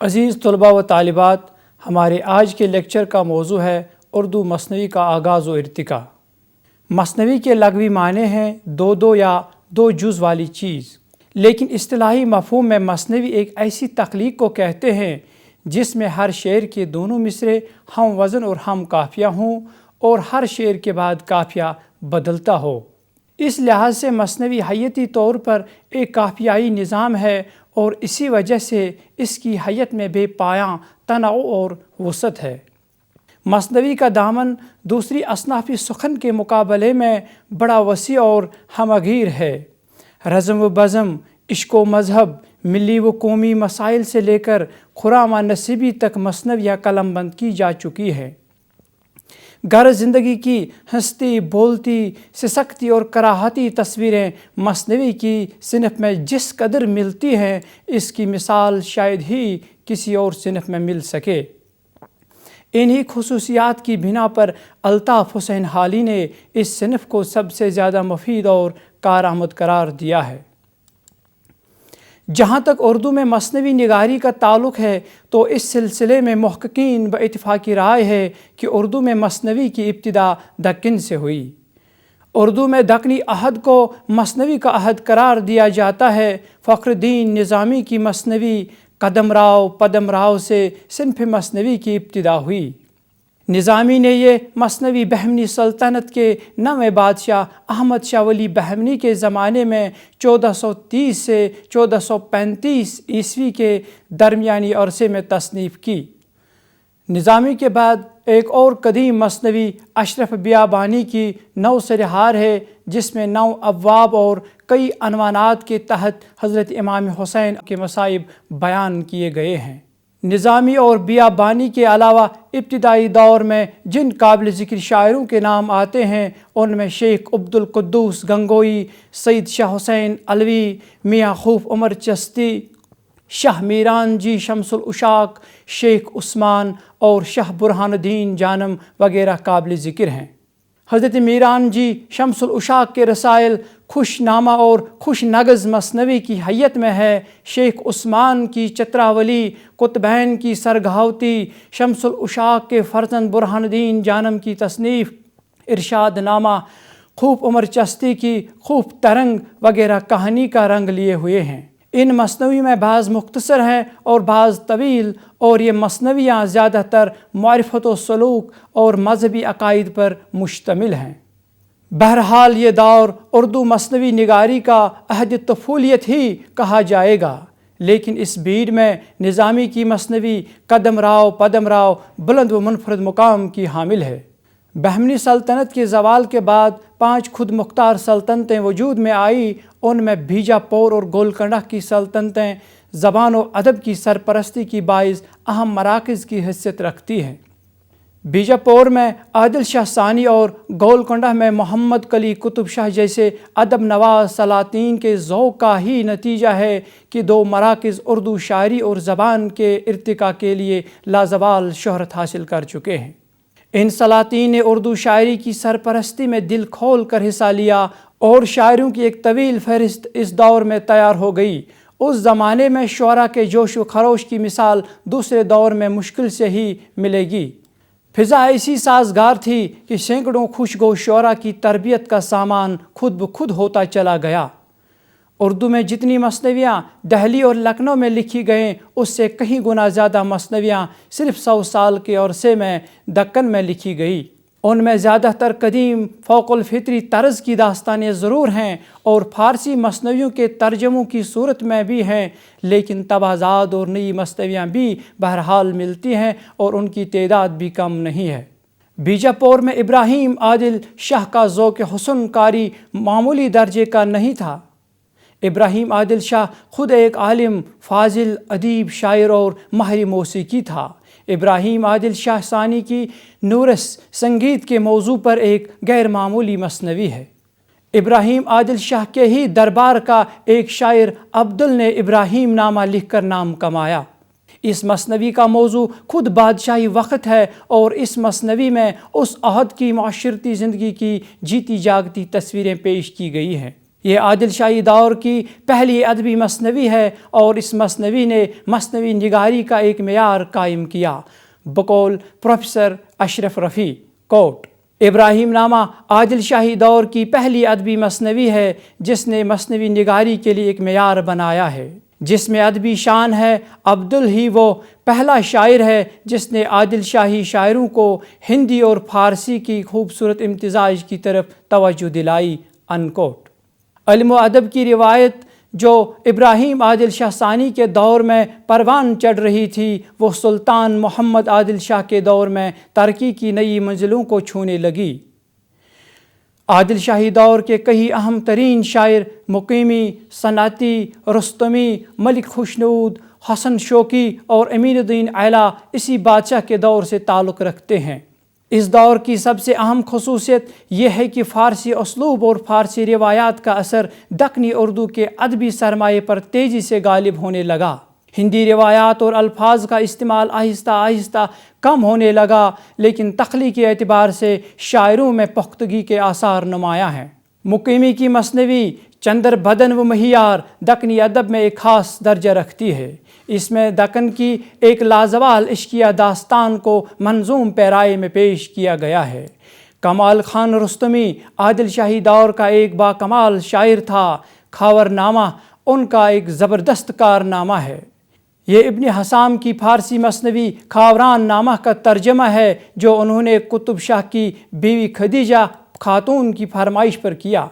عزیز طلباء و طالبات، ہمارے آج کے لیکچر کا موضوع ہے اردو مثنوی کا آغاز و ارتقاء۔ مثنوی کے لغوی معنی ہیں دو یا دو جز والی چیز، لیکن اصطلاحی مفہوم میں مثنوی ایک ایسی تخلیق کو کہتے ہیں جس میں ہر شعر کے دونوں مصرے ہم وزن اور ہم قافیہ ہوں اور ہر شعر کے بعد قافیہ بدلتا ہو۔ اس لحاظ سے مثنوی حیتی طور پر ایک قافیائی نظام ہے اور اسی وجہ سے اس کی حیت میں بے پایاں تنوع اور وسعت ہے۔ مثنوی کا دامن دوسری اصناف سخن کے مقابلے میں بڑا وسیع اور ہمہ گیر ہے۔ رزم و بزم، عشق و مذہب، ملی و قومی مسائل سے لے کر خرام و نصیبی تک مثنویہ قلم بند کی جا چکی ہے۔ غرض زندگی کی ہنستی بولتی سسکتی اور کراہتی تصویریں مثنوی کی صنف میں جس قدر ملتی ہیں، اس کی مثال شاید ہی کسی اور صنف میں مل سکے۔ انہی خصوصیات کی بنا پر الطاف حسین حالی نے اس صنف کو سب سے زیادہ مفید اور کارآمد قرار دیا ہے۔ جہاں تک اردو میں مثنوی نگاری کا تعلق ہے تو اس سلسلے میں محققین باتفاق رائے ہے کہ اردو میں مثنوی کی ابتدا دکن سے ہوئی۔ اردو میں دکنی عہد کو مثنوی کا عہد قرار دیا جاتا ہے۔ فخر الدین نظامی کی مثنوی قدم راؤ پدم راؤ سے صنف مثنوی کی ابتدا ہوئی۔ نظامی نے یہ مثنوی بہمنی سلطنت کے 9ویں بادشاہ احمد شاہ ولی بہمنی کے زمانے میں 1430 سے 1435 عیسوی کے درمیانی عرصے میں تصنیف کی۔ نظامی کے بعد ایک اور قدیم مثنوی اشرف بیابانی کی 9 سرہار ہے، جس میں 9 ابواب اور کئی عنوانات کے تحت حضرت امام حسین کے مصائب بیان کیے گئے ہیں۔ نظامی اور بیابانی کے علاوہ ابتدائی دور میں جن قابل ذکر شاعروں کے نام آتے ہیں ان میں شیخ عبدالقدوس گنگوئی، سید شاہ حسین علوی، میاں خوف عمر چشتی، شاہ میران جی شمس العشاق، شیخ عثمان اور شاہ برہان الدین جانم وغیرہ قابل ذکر ہیں۔ حضرت میران جی شمس العشاق کے رسائل خوش نامہ اور خوش نغز مثنوی کی حیت میں ہے۔ شیخ عثمان کی چتراولی، قطبین کی سرگھاوتی، شمس العشاق کے فرزند برہان الدین جانم کی تصنیف ارشاد نامہ، خوف عمر چشتی کی خوف ترنگ وغیرہ کہانی کا رنگ لیے ہوئے ہیں۔ ان مثنوی میں بعض مختصر ہیں اور بعض طویل، اور یہ مثنویاں زیادہ تر معرفت و سلوک اور مذہبی عقائد پر مشتمل ہیں۔ بہرحال یہ دور اردو مثنوی نگاری کا عہد طفولیت ہی کہا جائے گا، لیکن اس بھیڑ میں نظامی کی مثنوی قدم راؤ پدم راؤ بلند و منفرد مقام کی حامل ہے۔ بہمنی سلطنت کے زوال کے بعد 5 خود مختار سلطنتیں وجود میں آئی۔ ان میں بیجاپور اور گولکنڈہ کی سلطنتیں زبان و ادب کی سرپرستی کی باعث اہم مراکز کی حیثیت رکھتی ہیں۔ بیجاپور میں عادل شاہ ثانی اور گولکنڈہ میں محمد قلی قطب شاہ جیسے ادب نواز سلاطین کے ذوق کا ہی نتیجہ ہے کہ 2 مراکز اردو شاعری اور زبان کے ارتقاء کے لیے لازوال شہرت حاصل کر چکے ہیں۔ ان سلاطین نے اردو شاعری کی سرپرستی میں دل کھول کر حصہ لیا اور شاعروں کی ایک طویل فہرست اس دور میں تیار ہو گئی۔ اس زمانے میں شعراء کے جوش و خروش کی مثال دوسرے دور میں مشکل سے ہی ملے گی۔ فضا ایسی سازگار تھی کہ سینکڑوں خوشگو شعراء کی تربیت کا سامان خود بخود ہوتا چلا گیا۔ اردو میں جتنی مثنویاں دہلی اور لکھنؤ میں لکھی گئیں، اس سے کہیں گنا زیادہ مثنویاں صرف 100 سال کے عرصے میں دکن میں لکھی گئی۔ ان میں زیادہ تر قدیم فوق الفطری طرز کی داستانیں ضرور ہیں اور فارسی مثنویوں کے ترجموں کی صورت میں بھی ہیں، لیکن تبازات اور نئی مثنویاں بھی بہرحال ملتی ہیں اور ان کی تعداد بھی کم نہیں ہے۔ بیجاپور میں ابراہیم عادل شاہ کا ذوق حسن کاری معمولی درجے کا نہیں تھا۔ ابراہیم عادل شاہ خود ایک عالم، فاضل، ادیب، شاعر اور ماہر موسیقی تھا۔ ابراہیم عادل شاہ ثانی کی نورس سنگیت کے موضوع پر ایک غیر معمولی مثنوی ہے۔ ابراہیم عادل شاہ کے ہی دربار کا ایک شاعر عبدل نے ابراہیم نامہ لکھ کر نام کمایا۔ اس مثنوی کا موضوع خود بادشاہی وقت ہے اور اس مثنوی میں اس عہد کی معاشرتی زندگی کی جیتی جاگتی تصویریں پیش کی گئی ہیں۔ یہ عادل شاہی دور کی پہلی ادبی مثنوی ہے اور اس مثنوی نے مثنوی نگاری کا ایک معیار قائم کیا۔ بقول پروفیسر اشرف رفیع، کوٹ: ابراہیم نامہ عادل شاہی دور کی پہلی ادبی مثنوی ہے جس نے مثنوی نگاری کے لیے ایک معیار بنایا ہے، جس میں ادبی شان ہے۔ عبدل ہی وہ پہلا شاعر ہے جس نے عادل شاہی شاعروں کو ہندی اور فارسی کی خوبصورت امتزاج کی طرف توجہ دلائی۔ انکوٹ۔ علم و ادب کی روایت جو ابراہیم عادل شاہ ثانی کے دور میں پروان چڑھ رہی تھی، وہ سلطان محمد عادل شاہ کے دور میں ترقی کی نئی منزلوں کو چھونے لگی۔ عادل شاہی دور کے کئی اہم ترین شاعر مقیمی، صنعتی، رستمی، ملک خوشنود، حسن شوقی اور امین الدین ایلہ اسی بادشاہ کے دور سے تعلق رکھتے ہیں۔ اس دور کی سب سے اہم خصوصیت یہ ہے کہ فارسی اسلوب اور فارسی روایات کا اثر دکنی اردو کے ادبی سرمایے پر تیزی سے غالب ہونے لگا۔ ہندی روایات اور الفاظ کا استعمال آہستہ آہستہ کم ہونے لگا، لیکن تخلیقی اعتبار سے شاعروں میں پختگی کے آثار نمایاں ہیں۔ مقیمی کی مثنوی چندر بدن و مہیار دکنی ادب میں ایک خاص درجہ رکھتی ہے۔ اس میں دکن کی ایک لازوال عشقیہ داستان کو منظوم پیرائے میں پیش کیا گیا ہے۔ کمال خان رستمی عادل شاہی دور کا ایک باکمال شاعر تھا۔ کھاور نامہ ان کا ایک زبردست کارنامہ ہے۔ یہ ابن حسام کی فارسی مثنوی کھاوران نامہ کا ترجمہ ہے جو انہوں نے قطب شاہ کی بیوی خدیجہ خاتون کی فرمائش پر کیا۔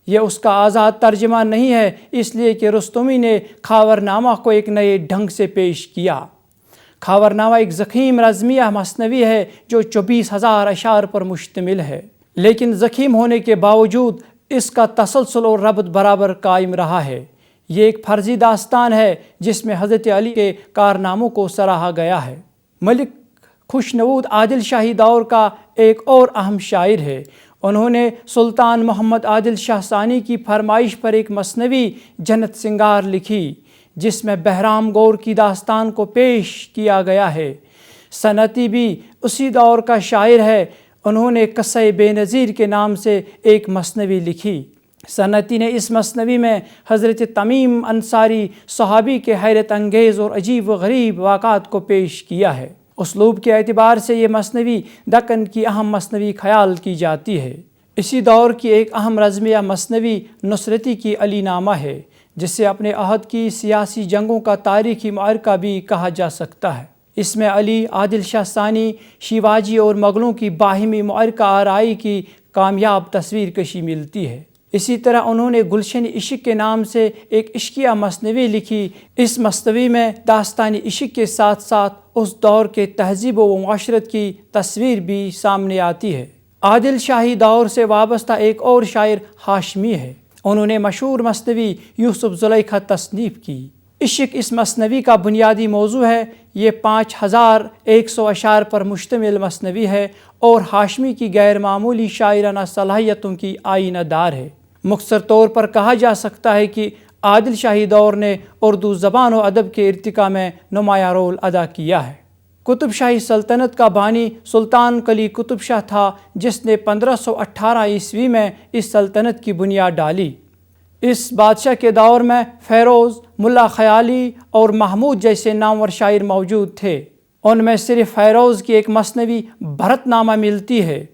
یہ اس کا آزاد ترجمہ نہیں ہے، اس لیے کہ رستمی نے کھاور نامہ کو ایک نئے ڈھنگ سے پیش کیا۔ کھاور نامہ ایک ضخیم رزمیہ مثنوی ہے جو 24,000 اشعار پر مشتمل ہے، لیکن ضخیم ہونے کے باوجود اس کا تسلسل اور ربط برابر قائم رہا ہے۔ یہ ایک فرضی داستان ہے جس میں حضرت علی کے کارناموں کو سراہا گیا ہے۔ ملک خوشنود عادل شاہی دور کا ایک اور اہم شاعر ہے۔ انہوں نے سلطان محمد عادل شاہ ثانی کی فرمائش پر ایک مثنوی جنت سنگار لکھی جس میں بہرام گور کی داستان کو پیش کیا گیا ہے۔ صنعتی بھی اسی دور کا شاعر ہے۔ انہوں نے قصہ بے نظیر کے نام سے ایک مثنوی لکھی۔ صنعتی نے اس مثنوی میں حضرت تمیم انصاری صحابی کے حیرت انگیز اور عجیب و غریب واقعات کو پیش کیا ہے۔ اسلوب کے اعتبار سے یہ مثنوی دکن کی اہم مثنوی خیال کی جاتی ہے۔ اسی دور کی ایک اہم رزمیہ مثنوی نصرتی کی علی نامہ ہے، جسے اپنے عہد کی سیاسی جنگوں کا تاریخی معرکہ بھی کہا جا سکتا ہے۔ اس میں علی، عادل شاہ ثانی، شیواجی اور مغلوں کی باہمی معرکہ آرائی کی کامیاب تصویر کشی ملتی ہے۔ اسی طرح انہوں نے گلشن عشق کے نام سے ایک عشقیہ مثنوی لکھی۔ اس مثنوی میں داستانی عشق کے ساتھ ساتھ اس دور کے تہذیب و معاشرت کی تصویر بھی سامنے آتی ہے۔ عادل شاہی دور سے وابستہ ایک اور شاعر ہاشمی ہے۔ انہوں نے مشہور مثنوی یوسف زلیخا تصنیف کی۔ عشق اس مثنوی کا بنیادی موضوع ہے۔ یہ 5100 اشعار پر مشتمل مثنوی ہے اور ہاشمی کی غیر معمولی شاعرانہ صلاحیتوں کی آئینہ دار ہے۔ مختصر طور پر کہا جا سکتا ہے کہ عادل شاہی دور نے اردو زبان و ادب کے ارتقاء میں نمایاں رول ادا کیا ہے۔ قطب شاہی سلطنت کا بانی سلطان قلی قطب شاہ تھا، جس نے 1518 عیسوی میں اس سلطنت کی بنیاد ڈالی۔ اس بادشاہ کے دور میں فیروز، ملا خیالی اور محمود جیسے نامور شاعر موجود تھے۔ ان میں صرف فیروز کی ایک مثنوی بھرت نامہ ملتی ہے۔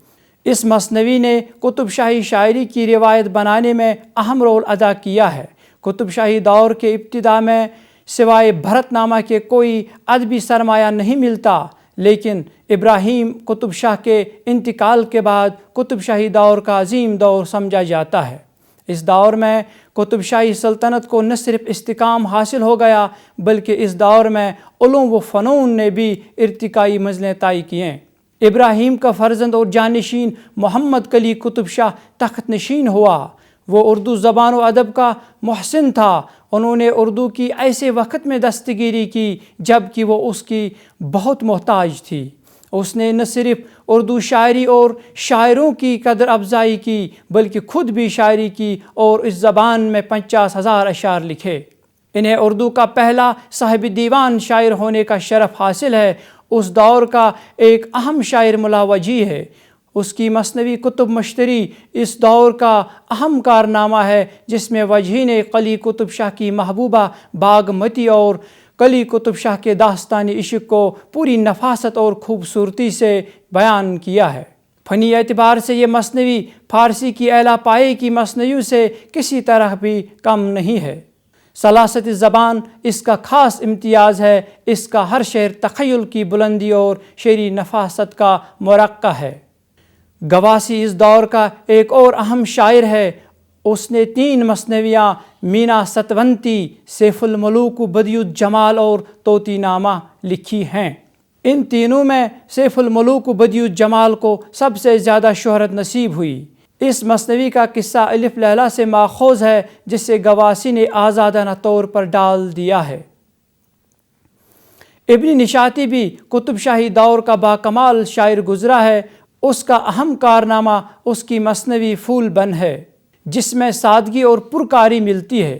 اس مثنوی نے قطب شاہی شاعری کی روایت بنانے میں اہم رول ادا کیا ہے۔ قطب شاہی دور کے ابتدا میں سوائے بھرت نامہ کے کوئی ادبی سرمایہ نہیں ملتا، لیکن ابراہیم قطب شاہ کے انتقال کے بعد قطب شاہی دور کا عظیم دور سمجھا جاتا ہے۔ اس دور میں قطب شاہی سلطنت کو نہ صرف استحکام حاصل ہو گیا بلکہ اس دور میں علوم و فنون نے بھی ارتقائی منزلیں طے کیں۔ ابراہیم کا فرزند اور جانشین محمد قلی قطب شاہ تخت نشین ہوا۔ وہ اردو زبان و ادب کا محسن تھا۔ انہوں نے اردو کی ایسے وقت میں دستگیری کی جب کہ وہ اس کی بہت محتاج تھی۔ اس نے نہ صرف اردو شاعری اور شاعروں کی قدر افزائی کی بلکہ خود بھی شاعری کی اور اس زبان میں 50,000 اشعار لکھے۔ انہیں اردو کا پہلا صاحب دیوان شاعر ہونے کا شرف حاصل ہے۔ اس دور کا ایک اہم شاعر ملا وجیہ ہے۔ اس کی مثنوی کتب مشتری اس دور کا اہم کارنامہ ہے، جس میں وجہین قلی قطب شاہ کی محبوبہ باغمتی اور قلی قطب شاہ کے داستانی عشق کو پوری نفاست اور خوبصورتی سے بیان کیا ہے۔ فنی اعتبار سے یہ مثنوی فارسی کی اعلیٰ پائے کی مثنویوں سے کسی طرح بھی کم نہیں ہے۔ سلاست زبان اس کا خاص امتیاز ہے، اس کا ہر شعر تخیل کی بلندی اور شعری نفاست کا مرقع ہے۔ گواسی اس دور کا ایک اور اہم شاعر ہے۔ اس نے 3 مثنویاں مینا ستونتی، سیف الملوک بدیع الجمال اور طوطی نامہ لکھی ہیں۔ ان تینوں میں سیف الملوک بدیع الجمال کو سب سے زیادہ شہرت نصیب ہوئی۔ اس مثنوی کا قصہ الف لیلا سے ماخوذ ہے، جسے گواسی نے آزادانہ طور پر ڈال دیا ہے۔ ابن نشاطی بھی قطب شاہی دور کا باکمال شاعر گزرا ہے۔ اس کا اہم کارنامہ اس کی مثنوی پھول بن ہے، جس میں سادگی اور پرکاری ملتی ہے۔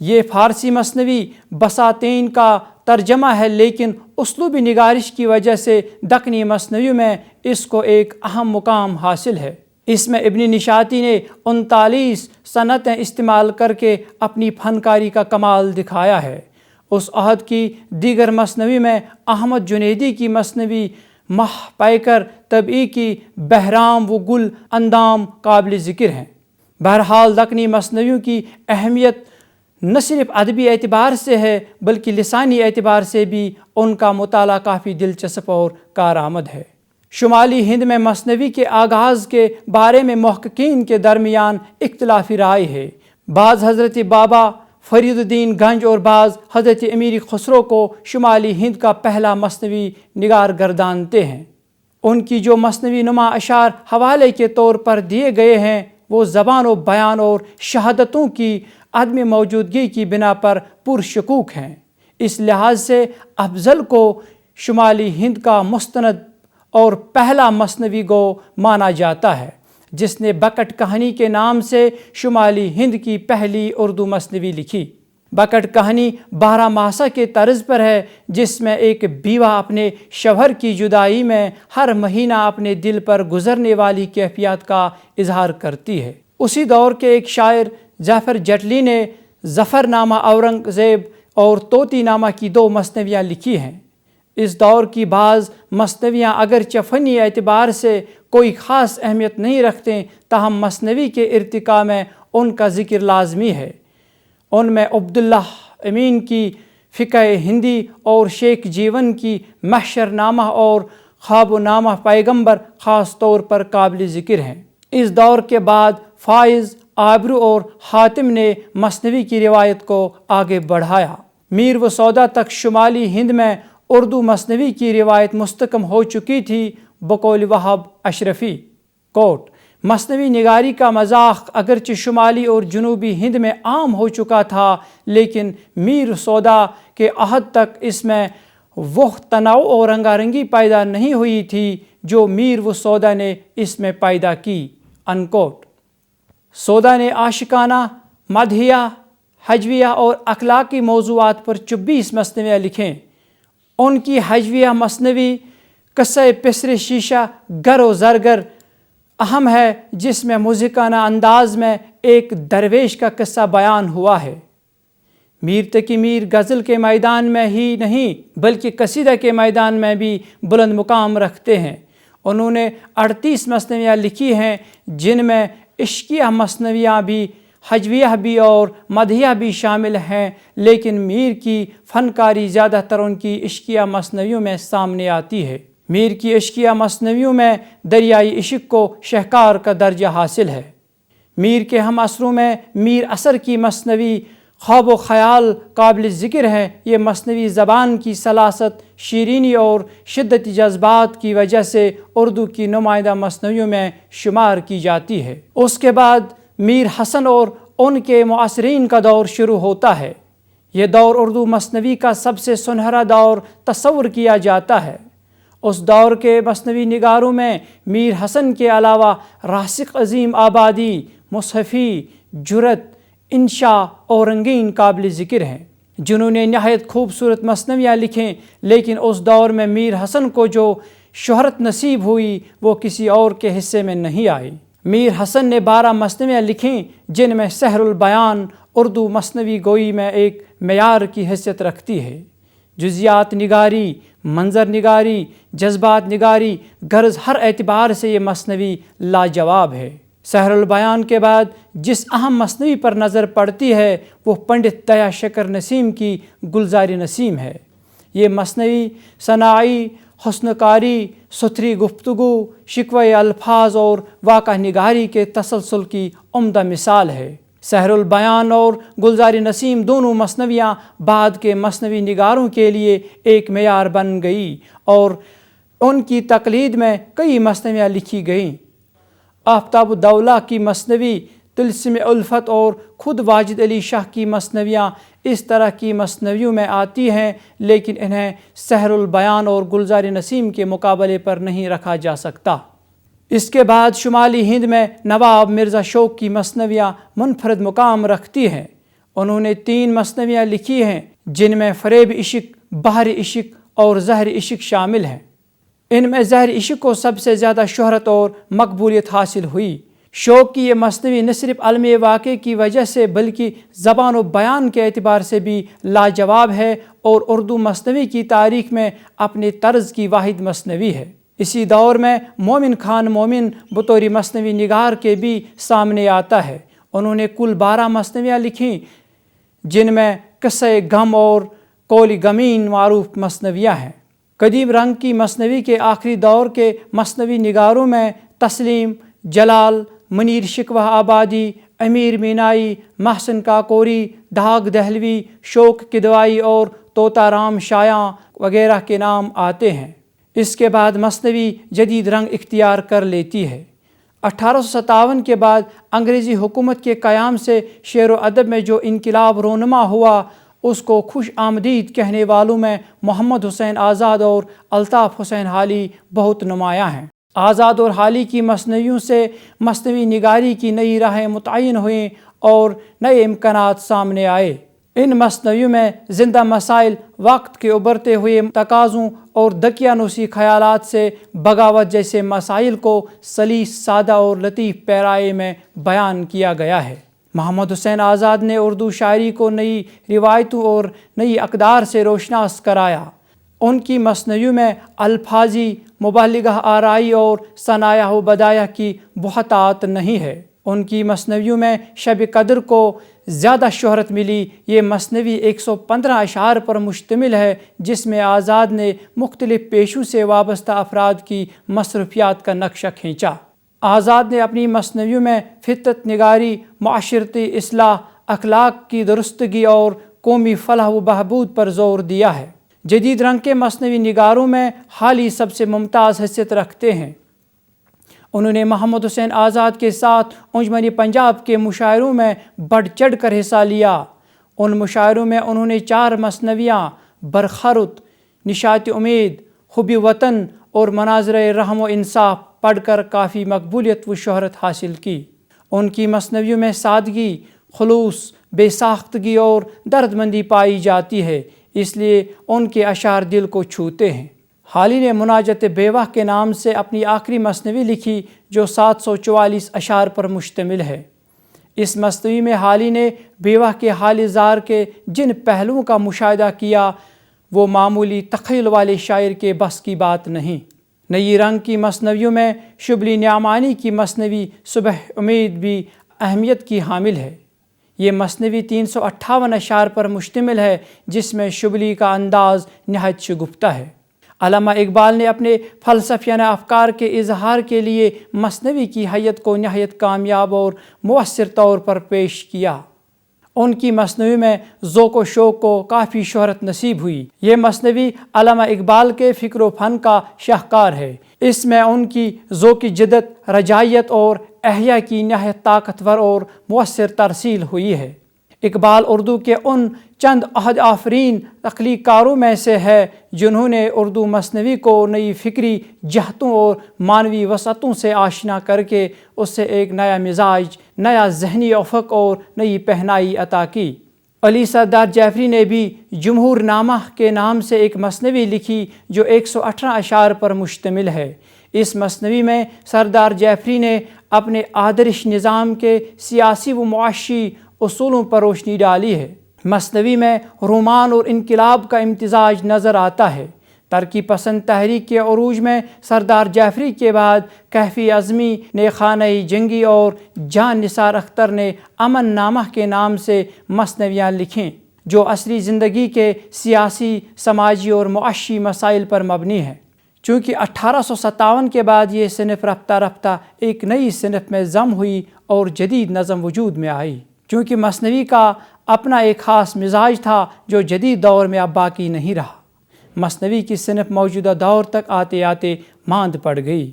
یہ فارسی مثنوی بساطین کا ترجمہ ہے، لیکن اسلوبی نگارش کی وجہ سے دکنی مثنویوں میں اس کو ایک اہم مقام حاصل ہے۔ اس میں ابن نشاطی نے 39 صنعتیں استعمال کر کے اپنی فنکاری کا کمال دکھایا ہے۔ اس عہد کی دیگر مثنوی میں احمد جنیدی کی مثنوی ماہ پیکر طبعی کی بہرام و گل اندام قابل ذکر ہیں۔ بہرحال دکنی مثنویوں کی اہمیت نہ صرف ادبی اعتبار سے ہے، بلکہ لسانی اعتبار سے بھی ان کا مطالعہ کافی دلچسپ اور کارآمد ہے۔ شمالی ہند میں مثنوی کے آغاز کے بارے میں محققین کے درمیان اختلافی رائے ہے۔ بعض حضرت بابا فرید الدین گنج اور بعض حضرت امیر خسرو کو شمالی ہند کا پہلا مثنوی نگار گردانتے ہیں۔ ان کی جو مثنوی نما اشعار حوالے کے طور پر دیے گئے ہیں، وہ زبان و بیان اور شہادتوں کی عدم موجودگی کی بنا پر پرشکوک ہیں۔ اس لحاظ سے افضل کو شمالی ہند کا مستند اور پہلا مثنوی گو مانا جاتا ہے، جس نے بکٹ کہانی کے نام سے شمالی ہند کی پہلی اردو مثنوی لکھی۔ بکٹ کہانی 12 ماسہ کے طرز پر ہے، جس میں ایک بیوہ اپنے شوہر کی جدائی میں ہر مہینہ اپنے دل پر گزرنے والی کیفیات کا اظہار کرتی ہے۔ اسی دور کے ایک شاعر ظفر جٹلی نے ظفر نامہ اورنگ زیب اور طوطی نامہ کی 2 مثنویاں لکھی ہیں۔ اس دور کی بعض مثنویاں اگرچہ فنی اعتبار سے کوئی خاص اہمیت نہیں رکھتے، تاہم مثنوی کے ارتقاء میں ان کا ذکر لازمی ہے۔ ان میں عبداللہ امین کی فقہ ہندی اور شیخ جیون کی محشر نامہ اور خواب نامہ پیغمبر خاص طور پر قابل ذکر ہیں۔ اس دور کے بعد فائز، آبرو اور حاتم نے مثنوی کی روایت کو آگے بڑھایا۔ میر و سودا تک شمالی ہند میں اردو مثنوی کی روایت مستحکم ہو چکی تھی۔ بقول وہاب اشرفی کوٹ مثنوی نگاری کا مذاق اگرچہ شمالی اور جنوبی ہند میں عام ہو چکا تھا، لیکن میر سودا کے عہد تک اس میں وہ تنوع اور رنگا رنگی پیدا نہیں ہوئی تھی جو میر و سودا نے اس میں پیدا کی۔ انکوٹ سودا نے عاشقانہ، مدحیہ، ہجویہ اور اخلاقی موضوعات پر 24 مثنویاں لکھیں۔ ان کی ہجویہ مثنوی قصہ پسر شیشہ گر و زرگر اہم ہے، جس میں موزیکانہ انداز میں ایک درویش کا قصہ بیان ہوا ہے۔ میر تقی میر غزل کے میدان میں ہی نہیں بلکہ قصیدہ کے میدان میں بھی بلند مقام رکھتے ہیں۔ انہوں نے 38 مثنویاں لکھی ہیں، جن میں عشقیہ مثنویاں بھی، ہجویہ بھی اور مدحیہ بھی شامل ہیں، لیکن میر کی فنکاری زیادہ تر ان کی عشقیہ مثنویوں میں سامنے آتی ہے۔ میر کی عشقیہ مثنویوں میں دریائی عشق کو شہکار کا درجہ حاصل ہے۔ میر کے ہم عصروں میں میر اثر کی مثنوی خواب و خیال قابل ذکر ہے۔ یہ مثنوی زبان کی سلاست، شیرینی اور شدت جذبات کی وجہ سے اردو کی نمائندہ مثنویوں میں شمار کی جاتی ہے۔ اس کے بعد میر حسن اور ان کے معاصرین کا دور شروع ہوتا ہے۔ یہ دور اردو مثنوی کا سب سے سنہرا دور تصور کیا جاتا ہے۔ اس دور کے مثنوی نگاروں میں میر حسن کے علاوہ راسخ عظیم آبادی، مصحفی، جرأت، انشاء اور رنگین قابل ذکر ہیں، جنہوں نے نہایت خوبصورت مثنویاں لکھیں۔ لیکن اس دور میں میر حسن کو جو شہرت نصیب ہوئی وہ کسی اور کے حصے میں نہیں آئی۔ میر حسن نے 12 مثنویاں لکھیں جن میں سحر البیان اردو مثنوی گوئی میں ایک معیار کی حیثیت رکھتی ہے۔ جزیات نگاری، منظر نگاری، جذبات نگاری، غرض ہر اعتبار سے یہ مثنوی لاجواب ہے۔ سحر البیان کے بعد جس اہم مثنوی پر نظر پڑتی ہے وہ پنڈت دیا شکر نسیم کی گلزار نسیم ہے۔ یہ مثنوی صناعی، حسن کاری، ستھری گفتگو، شکوہ الفاظ اور واقعہ نگاری کے تسلسل کی عمدہ مثال ہے۔ سحر البیان اور گلزار نسیم دونوں مثنویاں بعد کے مثنوی نگاروں کے لیے ایک معیار بن گئی اور ان کی تقلید میں کئی مثنویاں لکھی گئیں۔ آفتاب الدولہ کی مثنوی، طلسم الفت اور خود واجد علی شاہ کی مثنویاں اس طرح کی مثنویوں میں آتی ہیں، لیکن انہیں سحر البیان اور گلزار نسیم کے مقابلے پر نہیں رکھا جا سکتا۔ اس کے بعد شمالی ہند میں نواب مرزا شوق کی مثنویاں منفرد مقام رکھتی ہیں۔ انہوں نے 3 مثنویاں لکھی ہیں جن میں فریب عشق، بحر عشق اور زہر عشق شامل ہیں۔ ان میں زہر عشق کو سب سے زیادہ شہرت اور مقبولیت حاصل ہوئی۔ شوق کی یہ مثنوی نہ صرف عالم واقع کی وجہ سے بلکہ زبان و بیان کے اعتبار سے بھی لاجواب ہے اور اردو مثنوی کی تاریخ میں اپنے طرز کی واحد مثنوی ہے۔ اسی دور میں مومن خان مومن بطور مثنوی نگار کے بھی سامنے آتا ہے۔ انہوں نے کل 12 مثنویاں لکھیں جن میں قصہ غم اور قول غمین معروف مثنویاں ہیں۔ قدیم رنگ کی مثنوی کے آخری دور کے مثنوی نگاروں میں تسلیم، جلال، منیر شکوہ آبادی، امیر مینائی، محسن کاکوری، دھاگ دہلوی، شوق کدوائی اور طوطا رام شایاں وغیرہ کے نام آتے ہیں۔ اس کے بعد مثنوی جدید رنگ اختیار کر لیتی ہے۔ 1857 کے بعد انگریزی حکومت کے قیام سے شعر و ادب میں جو انقلاب رونما ہوا اس کو خوش آمدید کہنے والوں میں محمد حسین آزاد اور الطاف حسین حالی بہت نمایاں ہیں۔ آزاد اور حالی کی مثنویوں سے مثنوی نگاری کی نئی راہیں متعین ہوئیں اور نئے امکانات سامنے آئے۔ ان مثنویوں میں زندہ مسائل، وقت کے ابھرتے ہوئے تقاضوں اور دقیانوسی خیالات سے بغاوت جیسے مسائل کو سلیس، سادہ اور لطیف پیرائے میں بیان کیا گیا ہے۔ محمد حسین آزاد نے اردو شاعری کو نئی روایتوں اور نئی اقدار سے روشناس کرایا۔ ان کی مثنویوں میں الفاظی، مبالغہ آرائی اور ثنایا و بدایہ کی بہتات نہیں ہے۔ ان کی مثنویوں میں شب قدر کو زیادہ شہرت ملی۔ یہ مثنوی 115 اشعار پر مشتمل ہے جس میں آزاد نے مختلف پیشوں سے وابستہ افراد کی مصروفیات کا نقشہ کھینچا۔ آزاد نے اپنی مثنویوں میں فطرت نگاری، معاشرتی اصلاح، اخلاق کی درستگی اور قومی فلاح و بہبود پر زور دیا ہے۔ جدید رنگ کے مثنوی نگاروں میں حالی سب سے ممتاز حیثیت رکھتے ہیں۔ انہوں نے محمد حسین آزاد کے ساتھ انجمن پنجاب کے مشاعروں میں بڑھ چڑھ کر حصہ لیا۔ ان مشاعروں میں انہوں نے 4 مثنویاں برخرت، نشاط امید، حب وطن اور مناظر رحم و انصاف پڑھ کر کافی مقبولیت و شہرت حاصل کی۔ ان کی مثنویوں میں سادگی، خلوص، بے ساختگی اور درد مندی پائی جاتی ہے، اس لیے ان کے اشعار دل کو چھوتے ہیں۔ حالی نے مناجات بیوہ کے نام سے اپنی آخری مثنوی لکھی جو 744 اشعار پر مشتمل ہے۔ اس مثنوی میں حالی نے بیوہ کے حال زار کے جن پہلوؤں کا مشاہدہ کیا وہ معمولی تخیل والے شاعر کے بس کی بات نہیں۔ نئی رنگ کی مثنویوں میں شبلی نعمانی کی مثنوی صبح امید بھی اہمیت کی حامل ہے۔ یہ مثنوی 358 اشعار پر مشتمل ہے جس میں شبلی کا انداز نہایت شگفتہ ہے۔ علامہ اقبال نے اپنے فلسفیانہ افکار کے اظہار کے لیے مثنوی کی حیت کو نہایت کامیاب اور مؤثر طور پر پیش کیا۔ ان کی مثنوی میں ذوق و شوق کو کافی شہرت نصیب ہوئی۔ یہ مثنوی علامہ اقبال کے فکر و فن کا شاہکار ہے۔ اس میں ان کی ذوقی جدت، رجائیت اور احیاء کی نہایت طاقتور اور مؤثر ترسیل ہوئی ہے۔ اقبال اردو کے ان چند عہد آفرین تخلیق کاروں میں سے ہے جنہوں نے اردو مثنوی کو نئی فکری جہتوں اور معنوی وسعتوں سے آشنا کر کے اس سے ایک نیا مزاج، نیا ذہنی افق اور نئی پہنائی عطا کی۔ علی سردار جعفری نے بھی جمہور نامہ کے نام سے ایک مثنوی لکھی جو 118 اشعار پر مشتمل ہے۔ اس مثنوی میں سردار جعفری نے اپنے آدرش نظام کے سیاسی و معاشی اصولوں پر روشنی ڈالی ہے۔ مثنوی میں رومان اور انقلاب کا امتزاج نظر آتا ہے۔ ترقی پسند تحریک کے عروج میں سردار جعفری کے بعد کیفی اعظمی نے خانہ جنگی اور جان نثار اختر نے امن نامہ کے نام سے مثنویاں لکھیں جو عصری زندگی کے سیاسی، سماجی اور معاشی مسائل پر مبنی ہے۔ چونکہ 1857 کے بعد یہ صنف رفتہ رفتہ ایک نئی صنف میں ضم ہوئی اور جدید نظم وجود میں آئی، چونکہ مثنوی کا اپنا ایک خاص مزاج تھا جو جدید دور میں اب باقی نہیں رہا۔ مثنوی کی صنف موجودہ دور تک آتے آتے ماند پڑ گئی۔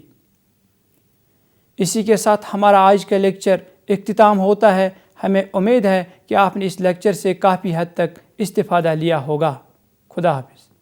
اسی کے ساتھ ہمارا آج کا لیکچر اختتام ہوتا ہے۔ ہمیں امید ہے کہ آپ نے اس لیکچر سے کافی حد تک استفادہ لیا ہوگا۔ خدا حافظ۔